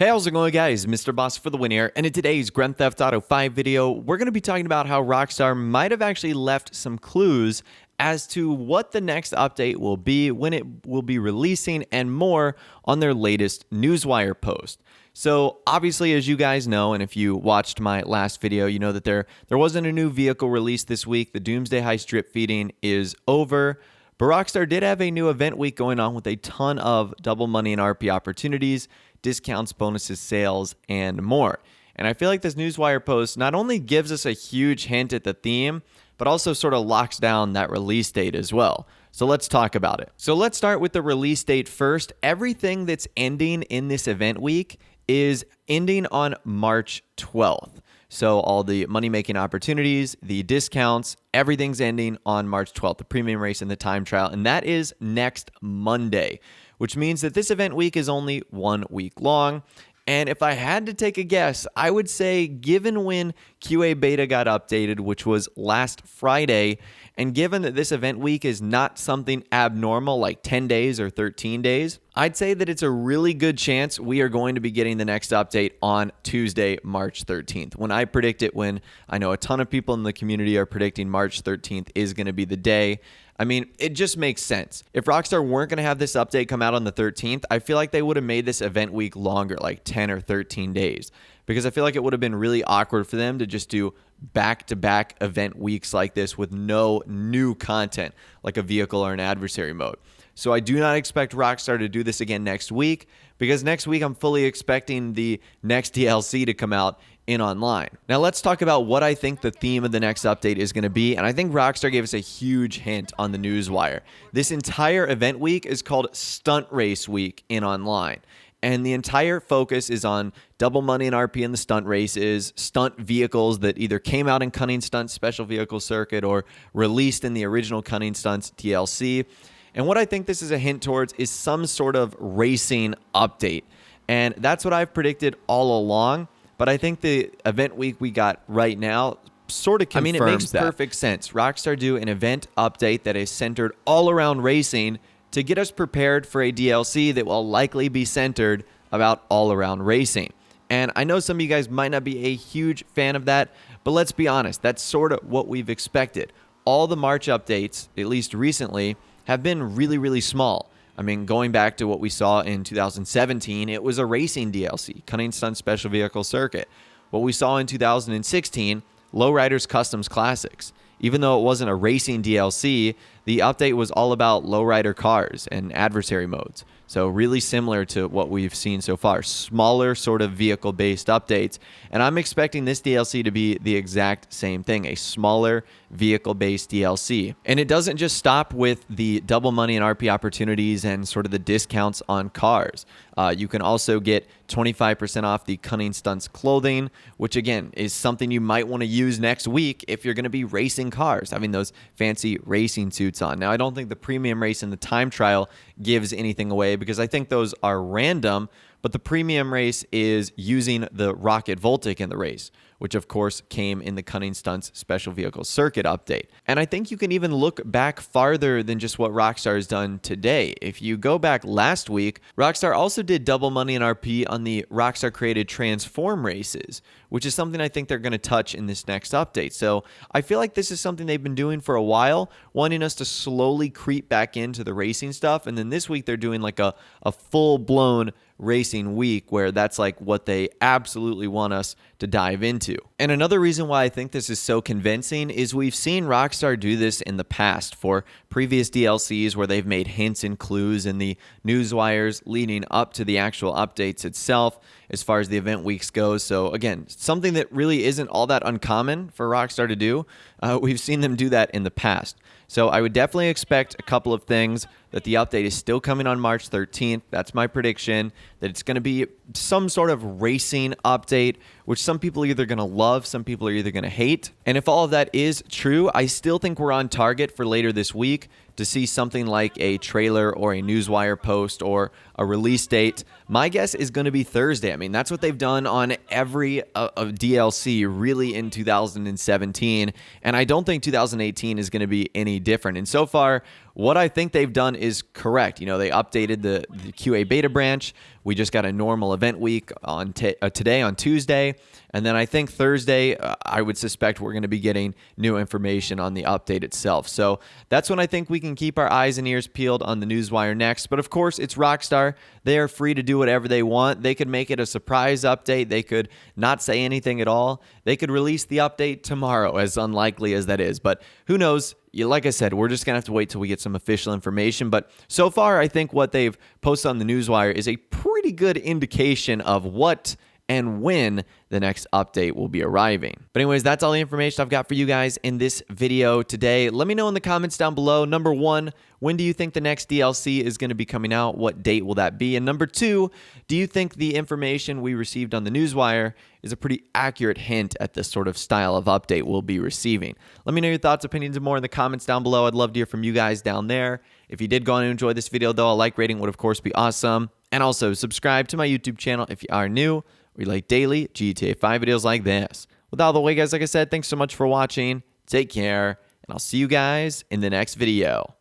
Hey, how's it going, guys? Mr. Boss for the win here, and in today's Grand Theft Auto 5 video, we're going to be talking about how Rockstar might have actually left some clues as to what the next update will be, when it will be releasing, and more on their latest Newswire post. So obviously, as you guys know, and if you watched my last video, you know that there wasn't a new vehicle released this week. The Doomsday Heist drip feeding is over. But Rockstar did have a new event week going on with a ton of double money and RP opportunities, discounts, bonuses, sales, and more. And I feel like this Newswire post not only gives us a huge hint at the theme, but also sort of locks down that release date as well. So let's talk about it. So let's start with the release date first. Everything that's ending in this event week is ending on March 12th. So all the money-making opportunities, the discounts, everything's ending on March 12th, the premium race and the time trial, and that is next Monday, which means that this event week is only 1 week long. And if I had to take a guess, I would say given when QA beta got updated, which was last Friday, and given that this event week is not something abnormal like 10 days or 13 days, I'd say that it's a really good chance we are going to be getting the next update on Tuesday, March 13th. When I predict it, when I know a ton of people in the community are predicting March 13th is going to be the day, I mean, it just makes sense. If Rockstar weren't going to have this update come out on the 13th, I feel like they would have made this event week longer, like 10 or 13 days, because I feel like it would have been really awkward for them to just do back-to-back event weeks like this with no new content, like a vehicle or an adversary mode. So I do not expect Rockstar to do this again next week, because next week I'm fully expecting the next DLC to come out in online. Now let's talk about what I think the theme of the next update is going to be, and I think Rockstar gave us a huge hint on the Newswire. This entire event week is called Stunt Race Week in online. And the entire focus is on double money and RP in the stunt races, stunt vehicles that either came out in Cunning Stunts Special Vehicle Circuit or released in the original Cunning Stunts DLC. And what I think this is a hint towards is some sort of racing update. And that's what I've predicted all along. But I think the event week we got right now sort of confirms that. I mean, it makes perfect sense. Rockstar do an event update that is centered all around racing to get us prepared for a DLC that will likely be centered about all around racing. And I know some of you guys might not be a huge fan of that, but let's be honest, that's sort of what we've expected. All the March updates, at least recently, have been really, really small. I mean, going back to what we saw in 2017, it was a racing DLC, Cunning Stunt Special Vehicle Circuit. What we saw in 2016, Lowriders Customs Classics. Even though it wasn't a racing DLC, the update was all about lowrider cars and adversary modes. So really similar to what we've seen so far, smaller sort of vehicle-based updates. And I'm expecting this DLC to be the exact same thing, a smaller vehicle-based DLC. And it doesn't just stop with the double money and RP opportunities and sort of the discounts on cars. You can also get 25% off the Cunning Stunts clothing, which again is something you might want to use next week if you're going to be racing cars, having those fancy racing suits on. Now, I don't think the premium race and the time trial gives anything away because I think those are random, but the premium race is using the Rocket Voltic in the race, which of course came in the Cunning Stunts Special Vehicle Circuit update. And I think you can even look back farther than just what Rockstar has done today. If you go back last week, Rockstar also did double money and RP on the Rockstar created Transform races, which is something I think they're going to touch in this next update. So I feel like this is something they've been doing for a while, wanting us to slowly creep back into the racing stuff. And then this week they're doing like a full-blown racing week where that's like what they absolutely want us to dive into. And another reason why I think this is so convincing is we've seen Rockstar do this in the past for previous DLCs where they've made hints and clues in the newswires leading up to the actual updates itself as far as the event weeks goes. So again, something that really isn't all that uncommon for Rockstar to do. We've seen them do that in the past. So I would definitely expect a couple of things, that the update is still coming on March 13th. That's my prediction, that it's going to be some sort of racing update, which some people are either going to love, some people are either going to hate. And if all of that is true, I still think we're on target for later this week to see something like a trailer or a Newswire post or a release date. My guess is going to be Thursday. I mean, that's what they've done on every DLC really in 2017, and I don't think 2018 is going to be any different. And so far, what I think they've done is correct. You know, they updated the QA beta branch, We just got a normal event week on today on Tuesday. And then I think Thursday, I would suspect we're going to be getting new information on the update itself. So that's when I think we can keep our eyes and ears peeled on the Newswire next. But of course, it's Rockstar. They are free to do whatever they want. They could make it a surprise update. They could not say anything at all. They could release the update tomorrow, as unlikely as that is. But who knows? Like I said, we're just going to have to wait till we get some official information. But so far, I think what they've posted on the Newswire is a pretty good indication of what and when the next update will be arriving. But anyways, that's all the information I've got for you guys in this video today. Let me know in the comments down below. Number one, when do you think the next DLC is going to be coming out? What date will that be? And number two, do you think the information we received on the Newswire is a pretty accurate hint at the sort of style of update we'll be receiving? Let me know your thoughts, opinions, and more in the comments down below. I'd love to hear from you guys down there. If you did go on and enjoy this video, though, a like rating would, of course, be awesome. And also, subscribe to my YouTube channel if you are new. We like daily GTA 5 videos like this. With all the way, guys, like I said, thanks so much for watching. Take care, and I'll see you guys in the next video.